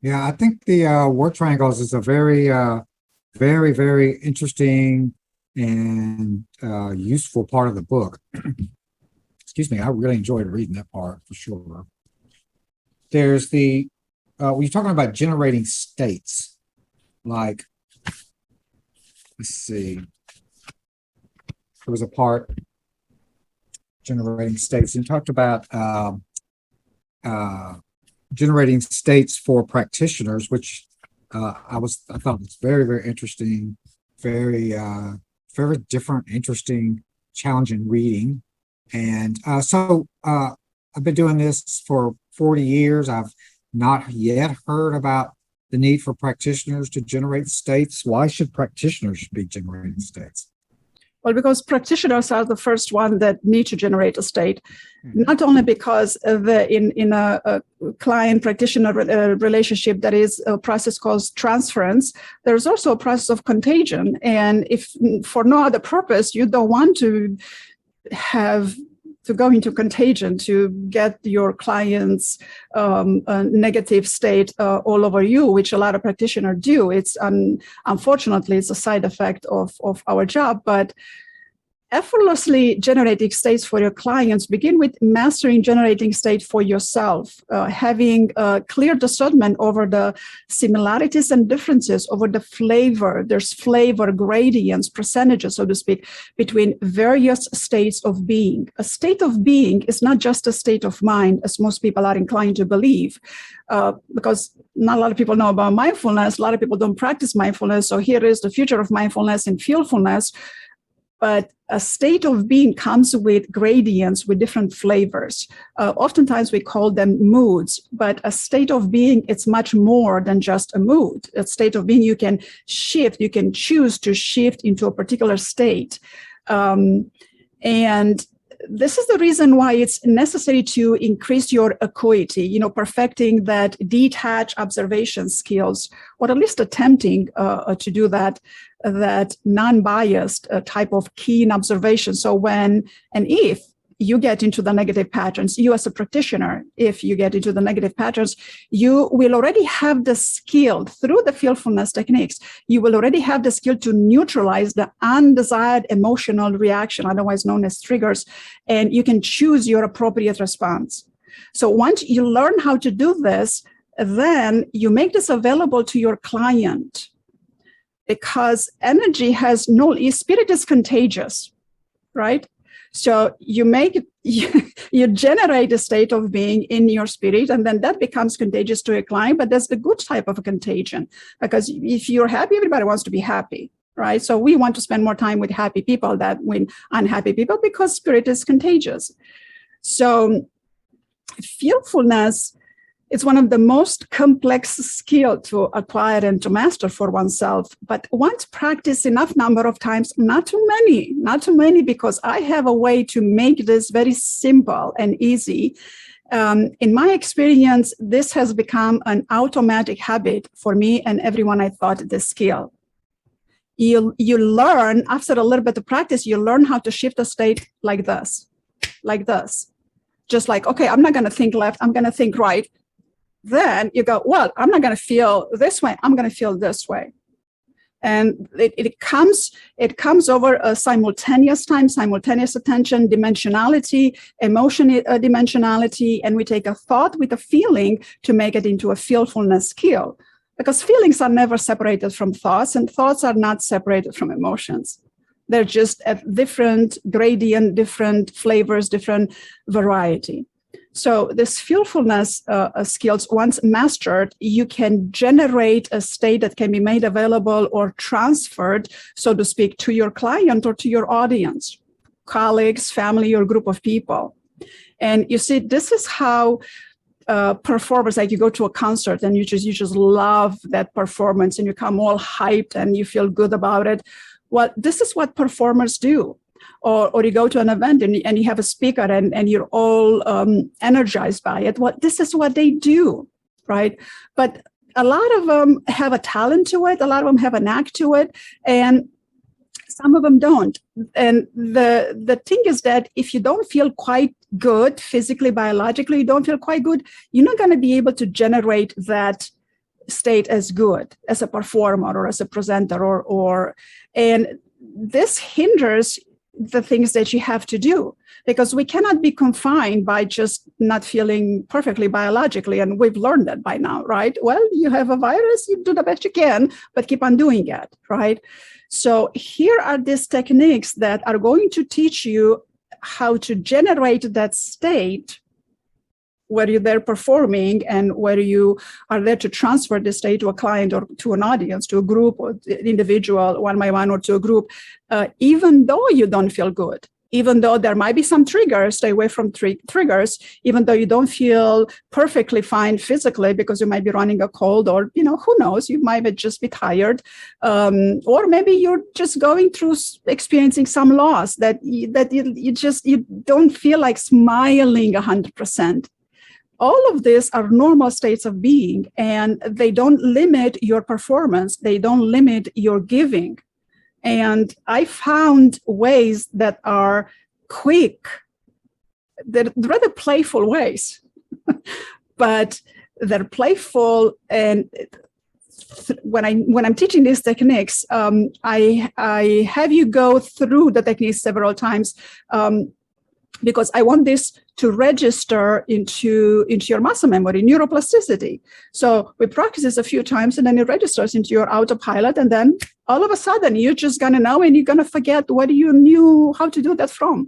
Yeah, I think the work triangles is a very interesting and useful part of the book. Excuse me, I really enjoyed reading that part for sure. There's when you're talking about generating states, like, let's see, there was a part generating states and talked about uh, generating states for practitioners, which I thought was very interesting, very different, interesting, challenging reading. And I've been doing this for 40 years. I've not yet heard about the need for practitioners to generate states. Why should practitioners be generating states? Well, because practitioners are the first one that need to generate a state, not only because in a client practitioner relationship, that is a process called transference. There's also a process of contagion. And if for no other purpose, you don't want to go into contagion to get your client's negative state all over you, which a lot of practitioners do. It's unfortunately, it's a side effect of our job, but effortlessly generating states for your clients begin with mastering generating state for yourself, having a clear discernment over the similarities and differences, over the flavor. There's flavor gradients, percentages, so to speak, between various states of being. A state of being is not just a state of mind, as most people are inclined to believe, because not a lot of people know about mindfulness. A lot of people don't practice mindfulness. So here is the future of mindfulness and feelfulness. But a state of being comes with gradients, with different flavors. Oftentimes we call them moods, but a state of being, it's much more than just a mood. A state of being, you can shift, you can choose to shift into a particular state. And this is the reason why it's necessary to increase your acuity, perfecting that detached observation skills, or at least attempting to do that non-biased type of keen observation. So when and if you get into the negative patterns, you as a practitioner, if you get into the negative patterns, you will already have the skill through the feelfulness techniques. You will already have the skill to neutralize the undesired emotional reaction, otherwise known as triggers, and you can choose your appropriate response. So once you learn how to do this, then you make this available to your client, because energy has spirit is contagious, right? So you generate a state of being in your spirit, and then that becomes contagious to a client, but that's the good type of a contagion, because if you're happy, everybody wants to be happy, right? So we want to spend more time with happy people than with unhappy people, because spirit is contagious. So feelfulness, it's one of the most complex skills to acquire and to master for oneself. But once practiced enough number of times, not too many, because I have a way to make this very simple and easy. In my experience, this has become an automatic habit for me and everyone I taught this skill. You learn, after a little bit of practice, you learn how to shift a state like this. Just like, okay, I'm not going to think left, I'm going to think right. Then you go, well, I'm not going to feel this way, I'm going to feel this way. And it comes over a simultaneous time, simultaneous attention, dimensionality, emotion dimensionality, and we take a thought with a feeling to make it into a feelfulness skill. Because feelings are never separated from thoughts, and thoughts are not separated from emotions. They're just at different gradient, different flavors, different variety. So this feelfulness skills, once mastered, you can generate a state that can be made available or transferred, so to speak, to your client or to your audience, colleagues, family, or group of people. And you see, this is how performers, like you go to a concert and you just love that performance and you come all hyped and you feel good about it. Well, this is what performers do. Or you go to an event and you have a speaker and you're all energized by it. Well, this is what they do, right? But a lot of them have a talent to it. A lot of them have a knack to it. And some of them don't. And the thing is that if you don't feel quite good physically, biologically, you don't feel quite good, you're not going to be able to generate that state as good as a performer or as a presenter and this hinders the things that you have to do, because we cannot be confined by just not feeling perfectly biologically. And we've learned that by now, right? Well, you have a virus, you do the best you can, but keep on doing it, right? So here are these techniques that are going to teach you how to generate that state where you're there performing and where you are there to transfer the state to a client or to an audience, to a group or individual, one by one, or to a group, even though you don't feel good, even though there might be some triggers, stay away from triggers, even though you don't feel perfectly fine physically because you might be running a cold or, who knows, you might just be tired. Or maybe you're just going through experiencing some loss that you don't feel like smiling 100%. All of these are normal states of being, and they don't limit your performance. They don't limit your giving. And I found ways that are quick, they're rather playful ways, but they're playful. And when I'm teaching these techniques, I have you go through the techniques several times, because I want this to register into your muscle memory, neuroplasticity. So we practice this a few times, and then it registers into your autopilot, and then all of a sudden you're just gonna know, and you're gonna forget what you knew how to do that from.